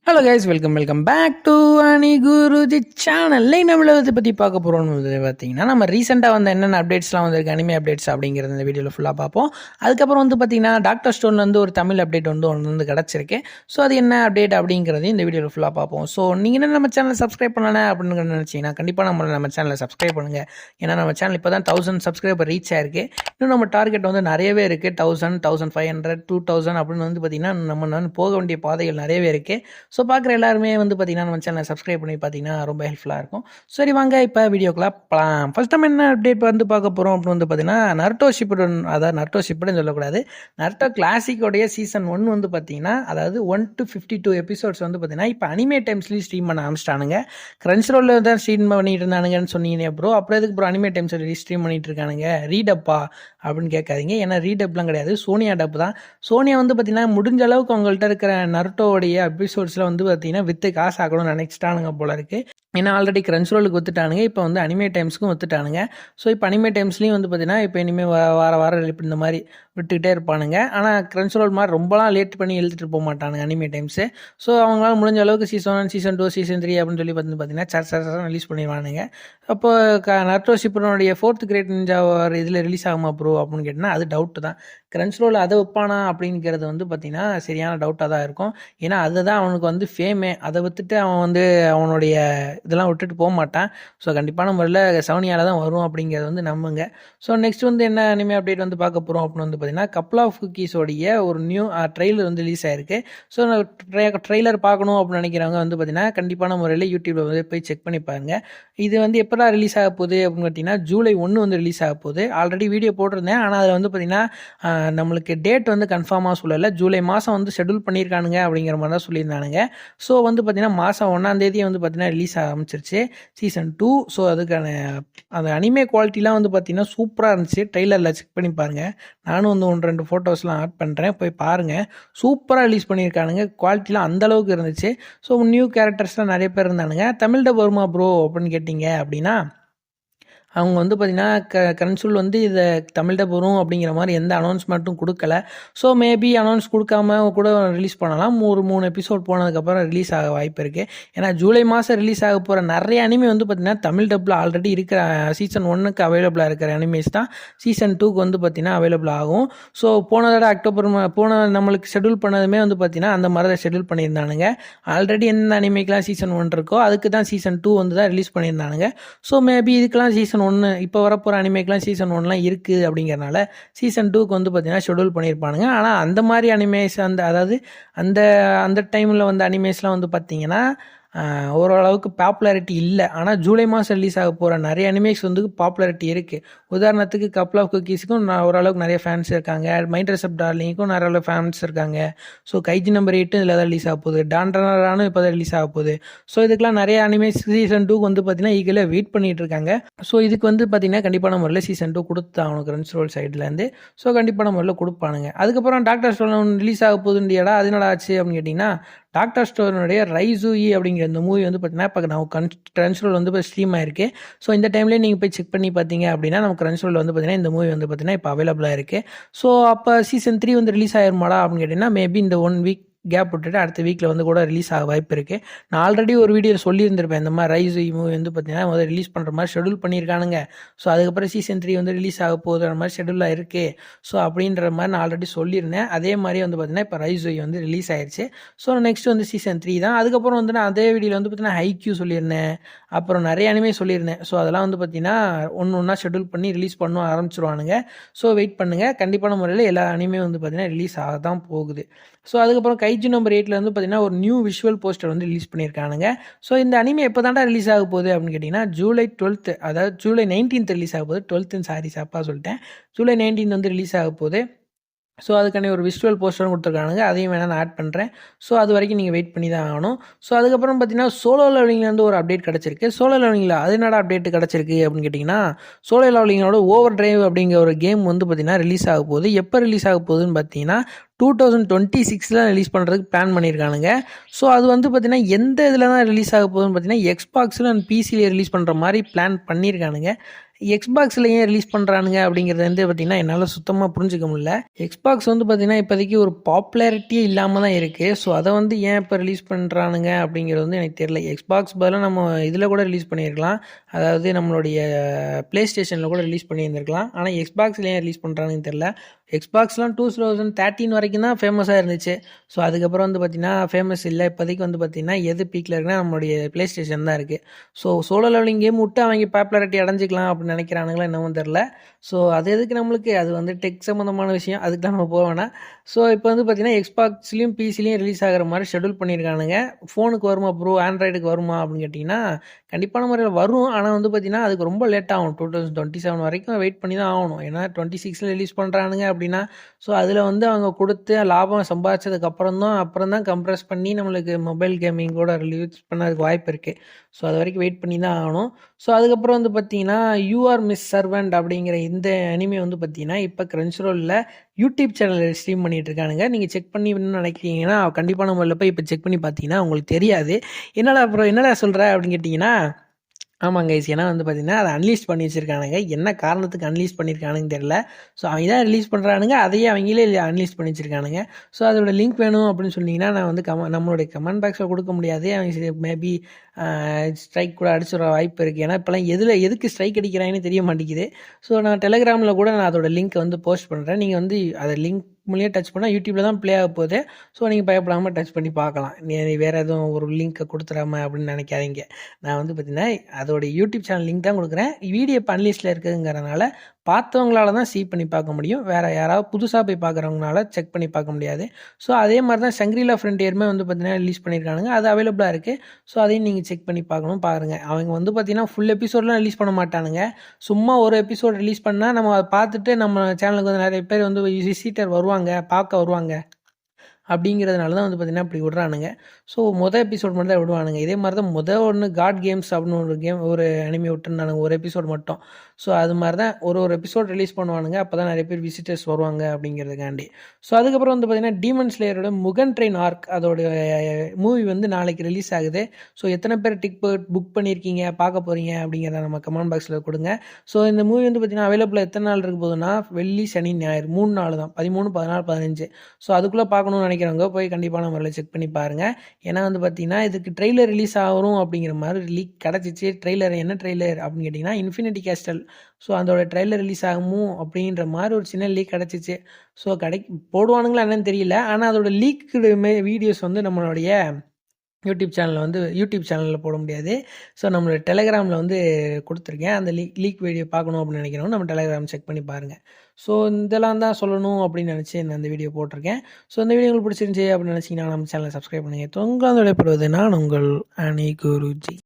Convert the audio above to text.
Hello guys, welcome back to Ani Guruji channel. நம்மளை பற்றி பார்க்க போகிறோம்னு பார்த்தீங்கன்னா, நம்ம ரீசெண்டாக வந்து என்னென்ன அப்டேட்ஸ்லாம் வந்திருக்கு, அனிமே அப்டேட்ஸ் அப்படிங்கிறது இந்த வீடியோவில் ஃபுல்லாக பார்ப்போம். அதுக்கப்புறம் வந்து பார்த்தீங்கன்னா, டாக்டர் ஸ்டோன்லேருந்து ஒரு தமிழ் அப்டேட் ஒன்று கிடச்சிருக்கு. ஸோ அது என்ன அப்டேட் அப்படிங்கிறதையும் இந்த வீடியோவில் ஃபுல்லாக பார்ப்போம். ஸோ நீங்கள் என்ன நம்ம சேனலை சப்ஸ்கிரைப் பண்ணலாம் அப்படின்னு நினச்சிங்கன்னா கண்டிப்பாக நம்ம சேனலை சப்ஸ்கிரைப் பண்ணுங்கள். ஏன்னா நம்ம சேனல் இப்போ தான் 1000 சப்ஸ்கிரைபர் ரீச் ஆயிருக்கு. இன்னும் நம்ம டார்கெட் வந்து நிறையவே இருக்குது. 1000, 1500, 2000 அப்படின்னு வந்து பார்த்தீங்கன்னா நம்ம போக வேண்டிய பாதைகள் நிறையவே இருக்குது. ஸோ பார்க்குற எல்லாருமே வந்து பார்த்தீங்கன்னா நம்ம சேனலை சப்ஸ்கிரைப் பண்ணி பார்த்தீங்கன்னா ரொம்ப ஹெல்ப்ஃபுல்லாக இருக்கும். சரி வாங்க இப்போ வீடியோக்கெலாம் போகலாம். ஃபர்ஸ்ட் நம்ம என்ன அப்டேட் வந்து பார்க்க போகிறோம் அப்படின்னு வந்து பார்த்தீங்கன்னா, நருட்டோ ஷிப்புடன், அதாவது நருட்டோ ஷிப்புடன் சொல்லக்கூடாது, நருட்டோ கிளாசிக்கோடைய சீசன் 1 வந்து பார்த்தீங்கன்னா, அதாவது 1 to 52 எபிசோட்ஸ் வந்து பார்த்தீங்கன்னா இப்போ அனிமே டைம்ஸ்லேயும் ஸ்ட்ரீம் பண்ண ஆரம்பிச்சிட்டானுங்க. கிரன்ச் ரோலில் தான் ஸ்ட்ரீம் பண்ணிட்டு இருந்தானுங்கன்னு சொன்னீங்க ப்ரோ. அப்புறம் எதுக்கு ப்ரோ அனிமே டைம்ஸ் ஸ்ட்ரீம் பண்ணிட்டு இருக்கானுங்க, ரீடப்பா அப்படின்னு கேட்காதீங்க. ஏன்னா ரீடப்லாம் கிடையாது, சோனியா டப் தான். சோனியா வந்து பார்த்தீங்கன்னா முடிஞ்ச அளவுக்கு அவங்கள்ட்ட இருக்கிற நருட்டோடைய எபிசோட்ஸில் வந்து பார்த்தீங்கன்னா விற்று காசு ஆகணும்னு நினச்சிட்டானுங்க போல இருக்குது. ஏன்னா ஆல்ரெடி கிரன்ச் ரோலுக்கு வித்துட்டானுங்க, இப்போ வந்து அனிமே டைம்ஸ்க்கும் வித்துட்டானுங்க. ஸோ இப்போ அனிமே டைம்ஸ்லேயும் வந்து பார்த்தீங்கன்னா இப்போ இனிமேல் வாரம் இந்த மாதிரி விட்டுக்கிட்டே இருப்பானுங்க. ஆனால் கிரன்ச் ரோல் மாதிரி ரொம்பலாம் லேட் பண்ணி எழுதிட்டு போக மாட்டானுங்க அனிமே டைம்ஸு. ஸோ அவங்களால முடிஞ்ச அளவுக்கு சீசன் 1, சீசன் 2, சீசன் 3 அப்படின்னு சொல்லி பார்த்தீங்கன்னா சர ரிலீஸ் பண்ணிடுவானுங்க. அப்போ நருட்டோ ஷிப்புடனுடைய 4th கிரேட் நிஞ்சா இதில் ரிலீஸ் ஆகுமா ப்ரோ அப்படின்னு கேட்டிங்கன்னா அது டவுட்டு தான். கிரன்ச் ரோல் அதை வைப்பானா அப்படிங்கிறது வந்து பார்த்திங்கன்னா சரியான டவுட்டாக தான் இருக்கும். ஏன்னா அதுதான் அவனுக்கு வந்து ஃபேமே. அதை விற்றுட்டு அவன் வந்து அவனுடைய இதெல்லாம் விட்டுட்டு போக மாட்டான். ஸோ கண்டிப்பான முறையில் சவுனியால் தான் வரும் அப்படிங்கிறது வந்து நம்புங்க. ஸோ நெக்ஸ்ட் வந்து என்ன அனிமே அப்டேட் வந்து பார்க்க போகிறோம் அப்படின்னு வந்து பார்த்தீங்கன்னா, கப்புள் ஆஃப் குக்கீஸோடைய ஒரு நியூ ட்ரெய்லர் வந்து ரிலீஸ் ஆயிருக்கு. ஸோ ட்ரெய்லர் பார்க்கணும் அப்படின்னு நினைக்கிறவங்க வந்து பார்த்தீங்கன்னா கண்டிப்பான முறையில் யூடியூப்பில் வந்து போய் செக் பண்ணி பாருங்க. இது வந்து எப்போ ரிலீஸ் ஆக போகுது அப்படின்னு பார்த்தீங்கன்னா ஜூலை 1 வந்து ரிலீஸ் ஆக போகுது. ஆல்ரெடி வீடியோ போட்டிருந்தேன், ஆனால் அதில் வந்து பார்த்தீங்கன்னா நம்மளுக்கு டேட் வந்து கன்ஃபார்மாக சொல்லலை. ஜூலை மாதம் வந்து ஷெடியூல் பண்ணியிருக்கானுங்க அப்படிங்கிற மாதிரி தான் சொல்லியிருந்தானுங்க. ஸோ வந்து பார்த்தீங்கன்னா மாதம் 1ஆம் தேதி வந்து பார்த்தீங்கன்னா ரிலீஸ் ஆரம்பிச்சிருச்சு சீசன் 2. ஸோ அதுக்கான அந்த அனிமே குவாலிட்டிலாம் வந்து பார்த்தீங்கன்னா சூப்பராக இருந்துச்சு. ட்ரெய்லரில் செக் பண்ணி பாருங்கள். நானும் வந்து 1-2 ஃபோட்டோஸ்லாம் ஆட் பண்ணுறேன், போய் பாருங்கள். சூப்பராக ரிலீஸ் பண்ணியிருக்கானுங்க. குவாலிட்டிலாம் அந்தளவுக்கு இருந்துச்சு. ஸோ நியூ கேரக்டர்ஸ்லாம் நிறைய பேர் இருந்தானுங்க. தமிழ் டப் வருமா ப்ரோ அப்படின்னு கேட்டிங்க அப்படின்னா, அவங்க வந்து பார்த்திங்கன்னா கன்சூல் வந்து இதை தமிழ்கிட்ட வரும் அப்படிங்கிற மாதிரி எந்த அனௌன்ஸ்மெண்ட்டும் கொடுக்கல. ஸோ மேபி அனௌன்ஸ் கொடுக்காம கூட ரிலீஸ் பண்ணலாம். ஒரு 3 எபிசோட் போனதுக்கப்புறம் ரிலீஸ் ஆக வாய்ப்பு இருக்குது. ஏன்னா ஜூலை மாதம் ரிலீஸ் ஆக போகிற நிறைய அனிமே வந்து பார்த்திங்கன்னா தமிழ் டப்பில் ஆல்ரெடி இருக்கிற சீசன் 1க்கு அவைலபிளாக இருக்கிற அனிமேஸ் தான் சீசன் 2க்கு வந்து பார்த்திங்கன்னா அவைலபிள் ஆகும். ஸோ போன தடவை அக்டோபர் நம்மளுக்கு ஷெடியூல் பண்ணதுமே வந்து பார்த்திங்கன்னா அந்த மாதிரி தான் ஷெடியூல் பண்ணியிருந்தானுங்க. ஆல்ரெடி எந்த அனிமேக்கெலாம் சீசன் 1 இருக்கோ அதுக்கு தான் சீசன் 2 வந்து தான் ரிலீஸ் பண்ணியிருந்தானுங்க. ஸோ மேபி இதுக்கெலாம் சீசன் 1 இப்போ வரப்போகிற அனிமேக்கெலாம் சீசன் 1லாம் இருக்குது அப்படிங்கிறனால சீசன் 2க்கு வந்து பார்த்தீங்கன்னா ஷெடியூல் பண்ணியிருப்பானுங்க. ஆனால் அந்த மாதிரி அனிமேஸ் அதாவது அந்த அந்த டைமில் வந்து அனிமேஸ்லாம் வந்து பார்த்தீங்கன்னா ஓரளவுக்கு பாப்புலாரிட்டி இல்லை. ஆனால் ஜூலை மாதம் ரிலீஸ் ஆக போகிற நிறைய அனிமேஸ் வந்து பாப்புலாரிட்டி இருக்குது. உதாரணத்துக்கு கப்புள் ஆஃப் குக்கீஸுக்கும் ஓரளவுக்கு நிறைய ஃபேன்ஸ் இருக்காங்க. மைண்ட் ரெசப்ட் டார்லிங்க்கும் நிறைய ஃபேன்ஸ் இருக்காங்க. ஸோ கைஜி நம்பர் 8 இதில் தான் ரிலீஸ் ஆக போகுது. டான்டரானும் இப்போ தான் ரிலீஸ் ஆக போகுது. ஸோ இதுக்கெலாம் நிறைய அனிமேஸ் சீசன் 2க்கு வந்து பார்த்தீங்கன்னா ஈகலாக வெயிட் பண்ணிகிட்டு இருக்காங்க. ஸோ இதுக்கு வந்து பார்த்தீங்கன்னா கண்டிப்பான முறையில் சீசன் 2 கொடுத்து அவனுக்கு கிரன்ச் ரோல் சைட்லேருந்து. ஸோ கண்டிப்பான முறையில் கொடுப்பானுங்க. அதுக்கப்புறம் டாக்டர் ஸ்டோன் ரிலீஸ் ஆக போகுதுண்டியாடா, அது என்னடா ஆச்சு அப்படின்னு கேட்டிங்கன்னா, டாக்டர் ஸ்டோனுடைய ரைசூயி அப்படிங்கிற இந்த மூவி வந்து பார்த்தீங்கன்னா இப்போ நம்ம கிரன்ச் ரோல் வந்து இப்போ ஸ்ட்ரீம் ஆயிருக்கு. ஸோ இந்த டைம்லேயே நீங்கள் போய் செக் பண்ணி பார்த்தீங்க அப்படின்னா நம்ம கிரன்ச் ரோல் வந்து பார்த்தீங்கன்னா இந்த மூவி வந்து பார்த்தீங்கன்னா இப்போ அவைலபிளாக இருக்குது. ஸோ அப்போ சீசன் 3 வந்து ரிலீஸ் ஆயிருமாடா அப்படின்னு கேட்டிங்கன்னா மேபி இந்த 1 வீக் கேப் விட்டுட்டு அடுத்த வீக்கில் வந்து கூட ரிலீஸ் ஆக வாய்ப்பு இருக்குது. நான் ஆல்ரெடி ஒரு வீடியோ சொல்லியிருந்திருப்பேன், இந்த மாதிரி ரைஸ் மூவி வந்து பார்த்தீங்கன்னா முதல்ல ரிலீஸ் பண்ணுற மாதிரி ஷெடியூல் பண்ணியிருக்கானுங்க. ஸோ அதுக்கப்புறம் சீசன் 3 வந்து ரிலீஸ் ஆக போகுதுன்ற மாதிரி ஷெடியூலாக இருக்குது. ஸோ அப்படின்ற மாதிரி நான் ஆல்ரெடி சொல்லியிருந்தேன். அதே மாதிரி வந்து பார்த்தீங்கன்னா இப்போ ரைஸ் வந்து ரிலீஸ் ஆயிடுச்சு. ஸோ நெக்ஸ்ட் வந்து சீசன் 3 தான். அதுக்கப்புறம் வந்து நான் அதே வீடியோவில் வந்து பார்த்தீங்கன்னா ஹைக்யூ சொல்லியிருந்தேன், அப்புறம் நிறைய அனிமே சொல்லியிருந்தேன். ஸோ அதெல்லாம் வந்து பார்த்தீங்கன்னா ஒன்றா ஷெடியூல் பண்ணி ரிலீஸ் பண்ண ஆரம்பிச்சிருவானுங்க. ஸோ வெயிட் பண்ணுங்கள். கண்டிப்பான முறையில் எல்லா அனிமே வந்து பார்த்தீங்கன்னா ரிலீஸ் ஆக தான் போகுது. ஸோ அதுக்கப்புறம் கைஜி நம்பர் 8 வந்து பார்த்தீங்கன்னா ஒரு நியூ விஷுவல் போஸ்டர் வந்து ரிலீஸ் பண்ணியிருக்கானுங்க. ஸோ இந்த அனிமே எப்போ தாண்டா ரிலீஸ் ஆக போகுது அப்படின்னு கேட்டிங்கன்னா ஜூலை 12, அதாவது ஜூலை 19 ரிலீஸ் ஆக போகுது. 12 சாரி சாப்பாக சொல்லிட்டேன். ஜூலை 19 வந்து ரிலீஸ் ஆக போகுது. ஸோ அதுக்கான ஒரு விஷுவல் போஸ்டரும் கொடுத்துருக்கானுங்க, அதையும் வேணால் நான் ஆட் பண்ணுறேன். ஸோ அது வரைக்கும் நீங்கள் வெயிட் பண்ணி தான் ஆகணும். ஸோ அதுக்கப்புறம் பார்த்தீங்கன்னா சோலோ லெவலிங்லேருந்து ஒரு அப்டேட் கிடச்சிருக்கு. சோலோ லெவலிங்கில் அது என்னடா அப்டேட் கிடச்சிருக்கு அப்படின்னு கேட்டிங்கன்னா, சோலோ லெவலிங்கோட ஓவர் டிரைவ் அப்படிங்கிற ஒரு கேம் வந்து பார்த்தீங்கன்னா ரிலீஸ் ஆக போகுது. எப்போ ரிலீஸ் ஆக போகுதுன்னு பார்த்தீங்கன்னா 2026 ரிலீஸ் பண்ணுறதுக்கு பிளான் பண்ணியிருக்கானுங்க. ஸோ அது வந்து பார்த்தீங்கன்னா எந்த இதில் தான் ரிலீஸ் ஆக போகுதுன்னு பார்த்தீங்கன்னா எக்ஸ்பாக்ஸில் அண்ட் பிசியில் ரிலீஸ் பண்ணுற மாதிரி பிளான் பண்ணியிருக்கானுங்க. எக்ஸ்பாக்ஸில் ஏன் ரிலீஸ் பண்ணுறானுங்க அப்படிங்கிறது வந்து பார்த்திங்கன்னா என்னால் சுத்தமாக புரிஞ்சிக்க முடியல. எக்ஸ்பாக்ஸ் வந்து பார்த்திங்கன்னா இப்போதைக்கு ஒரு பாப்புலாரிட்டியே இல்லாமல் தான் இருக்குது. ஸோ அதை வந்து ஏன் இப்போ ரிலீஸ் பண்ணுறானுங்க அப்படிங்கிறது வந்து எனக்கு தெரியல. எக்ஸ்பாக்ஸ் பதிலாக நம்ம இதில் கூட ரிலீஸ் பண்ணியிருக்கலாம், அதாவது நம்மளுடைய ப்ளே ஸ்டேஷனில் கூட ரிலீஸ் பண்ணியிருந்திருக்கலாம். ஆனால் எக்ஸ்பாக்ஸில் ஏன் ரிலீஸ் பண்ணுறானுன்னு தெரில. எக்ஸ்பாக்ஸ்லாம் 2013 வரைக்கும் தான் ஃபேமஸாக இருந்துச்சு. ஸோ அதுக்கப்புறம் வந்து பார்த்திங்கன்னா ஃபேமஸ் இல்லை. இப்போதைக்கு வந்து பார்த்திங்கன்னா எது பீக்கில் இருக்குன்னா நம்மளுடைய ப்ளே ஸ்டேஷன் தான் இருக்குது. ஸோ சோலோ லெவலிங் கேம் விட்டு அவங்க பாப்புலாரிட்டி அடைஞ்சிக்கலாம் அப்படின்னு நினைக்கிறானுங்களா என்னவோ தெரில. ஸோ அது எதுக்கு நம்மளுக்கு, அது வந்து டெக் சம்மந்தமான விஷயம், அதுக்கு தான் நம்ம போக வேணாம். ஸோ இப்போ வந்து பார்த்திங்கன்னா எக்ஸ்பாக்ஸ்லேயும் பிசிலையும் ரிலீஸ் ஆகிற மாதிரி ஷெடியூல் பண்ணியிருக்கானுங்க. ஃபோனுக்கு வருமா ப்ரோ, ஆண்ட்ராய்டுக்கு வருமா அப்படின்னு கேட்டிங்கன்னா கண்டிப்பான முறையில் வரும். ஆனால் வந்து பார்த்திங்கன்னா அதுக்கு ரொம்ப லேட் ஆகும். 2027 வரைக்கும் வெயிட் பண்ணி தான் ஆகணும். ஏன்னா 26 ரிலீஸ் பண்ணுறானுங்க அப்படின்னா ஸோ அதில் வந்து அவங்க கொடுத்து லாபம் சம்பாதிச்சதுக்கப்புறம் தான் கம்ப்ரஸ் பண்ணி நம்மளுக்கு மொபைல் கேமிங் கூட ரிலீஸ் பண்ணதுக்கு வாய்ப்பு இருக்குது. ஸோ அது வரைக்கும் வெயிட் பண்ணி தான் ஆகணும். ஸோ அதுக்கப்புறம் வந்து பார்த்திங்கன்னா யூஆர் மிஸ் சர்வெண்ட் அப்படிங்கிற இந்த அனிமே வந்து பார்த்திங்கன்னா இப்போ கிரன்ச்ரோலில் யூடியூப் சேனலில் ஸ்ட்ரீம் பண்ணிகிட்டு இருக்கானுங்க. நீங்கள் செக் பண்ணி நினைக்கிறீங்கன்னா கண்டிப்பான முறையில் போய் இப்போ செக் பண்ணி பார்த்தீங்கன்னா உங்களுக்கு தெரியாது. என்னடா சொல்கிற அப்படின்னு கேட்டிங்கன்னா ஆமாங்க கைஸ். ஏன்னா வந்து பார்த்திங்கன்னா அதை அன்லீஸ்ட் பண்ணி வச்சுருக்கானுங்க. என்ன காரணத்துக்கு அன்லீஸ்ட் பண்ணியிருக்கானுங்கன்னு தெரில. ஸோ அவங்க தான் ரிலீஸ் பண்ணுறானுங்க, அதையே அவங்களே அன்லீஸ்ட் பண்ணி வச்சுருக்கானுங்க. ஸோ அதோட லிங்க் வேணும் அப்படின்னு சொன்னீங்கன்னா நான் வந்து நம்மளுடைய கமெண்ட் பாக்ஸில் கொடுக்க முடியாது. அவங்க மேபி ஸ்ட்ரைக் கூட அடிச்சுட வாய்ப்பு இருக்குது. ஏன்னா இப்போலாம் எதுக்கு ஸ்ட்ரைக் அடிக்கிறாங்கன்னு தெரிய மாட்டேங்குது. ஸோ நான் டெலிகிராமில் கூட நான் அதோட லிங்க்கை வந்து போஸ்ட் பண்ணுறேன். நீங்கள் வந்து அதை லிங்க் மூலியம் டச் பண்ணால் யூடியூப்பில் தான் ப்ளே ஆக போகுது. ஸோ நீங்கள் பயப்படாமல் டச் பண்ணி பார்க்கலாம். நீ வேறு எதுவும் ஒரு லிங்க்கை கொடுத்துடாம அப்படின்னு நினைக்காதீங்க. நான் வந்து பார்த்திங்கன்னா அதோட யூடியூப் சேனல் லிங்க் தான் கொடுக்குறேன். வீடியோ இப்போ அன்லிஸ்ட்டில் இருக்குங்கிறதுனால பார்த்தவங்களால தான் பண்ணி பார்க்க முடியும். வேறு யாராவது புதுசாக போய் பார்க்குறவங்களால செக் பண்ணி பார்க்க முடியாது. ஸோ அதே மாதிரி தான் சங்கிரிலா ஃப்ரண்டியருமே வந்து பார்த்திங்கன்னா ரிலீஸ் பண்ணியிருக்கானுங்க. அது அவைலபிளாக இருக்குது. ஸோ அதையும் நீங்கள் செக் பண்ணி பாருங்கள். அவங்க வந்து பார்த்திங்கன்னா ஃபுல் எபிசோடெலாம் ரிலீஸ் பண்ண மாட்டானுங்க. சும்மா ஒரு எபிசோட் ரிலீஸ் பண்ணால் நம்ம அதை பார்த்துட்டு நம்ம சேனலுக்கு வந்து நிறைய பேர் வந்து விசிட்டர் வருவாங்க, பார்க்க வருவாங்க. அப்படிங்கிறதுனால தான் வந்து பார்த்திங்கன்னா இப்படி விட்றானுங்க. ஸோ எபிசோட் மட்டும் தான் விடுவானுங்க. இதே மாதிரி தான் ஒன்று காட் கேம்ஸ் அப்படின்னு ஒரு அனிமே விட்டுருந்தானுங்க, ஒரு எபிசோட் மட்டும். ஸோ அது மாதிரி தான் ஒரு எபிசோட் ரிலீஸ் பண்ணுவானுங்க. அப்போ தான் நிறைய பேர் விசிட்டர்ஸ் வருவாங்க அப்படிங்கிறதுக்காண்டி. ஸோ அதுக்கப்புறம் வந்து பார்த்திங்கன்னா டீமன் ஸ்லேயரோட முகன் ட்ரெயின் ஆர்க் அதோட மூவி வந்து நாளைக்கு ரிலீஸ் ஆகுது. ஸோ எத்தனை பேர் டிக்கெட் புக் பண்ணியிருக்கீங்க, பார்க்க போகிறீங்க அப்படிங்கிறத நம்ம கமெண்ட் பாக்ஸில் கொடுங்க. ஸோ இந்த மூவி வந்து பார்த்திங்கன்னா அவைலபிளாக எத்தனை நாள் இருக்க போகுதுன்னா வெள்ளி, சனி, ஞாயிறு 3 நாள் தான், 13, 14, 15. ஸோ அதுக்குள்ளே பார்க்கணும்னு நினைக்கிறவங்க போய் கண்டிப்பான முறையில் செக் பண்ணி பாருங்கள். ஏன்னா வந்து பார்த்திங்கன்னா இதுக்கு ட்ரெய்லர் ரிலீஸ் ஆகும் அப்படிங்கிற மாதிரி லீக் கிடச்சிச்சு. ட்ரெய்லர் என்ன ட்ரெய்லர் அப்படின்னு கேட்டிங்கன்னா இன்ஃபினிட்டி கேஸ்டல். ஸோ அதோட ட்ரெய்லர் ரிலீஸ் ஆகுமோ அப்படின்ற மாதிரி ஒரு சின்ன லீக் கிடச்சிச்சு. ஸோ போடுவானுங்களா என்னன்னு தெரியல. ஆனால் அதோட லீக்கு வீடியோஸ் வந்து நம்மளுடைய யூடியூப் சேனலில் போட முடியாது. ஸோ நம்மளோட டெலிகிராமில் வந்து கொடுத்துருக்கேன். அந்த லீக் வீடியோ பார்க்கணும் அப்படின்னு நினைக்கிறவங்க நம்ம டெலிகிராம் செக் பண்ணி பாருங்கள். ஸோ இதெல்லாம் தான் சொல்லணும் அப்படின்னு நினச்சி நான் இந்த வீடியோ போட்டிருக்கேன். ஸோ இந்த வீடியோ உங்களுக்கு பிடிச்சிருந்துச்சி அப்படின்னு நினச்சிங்கன்னா நம்ம சேனலை சப்ஸ்கிரைப் பண்ணுங்கள். தொங்காந்து விடைபெறுவது நான் உங்கள் அணி குருஜி.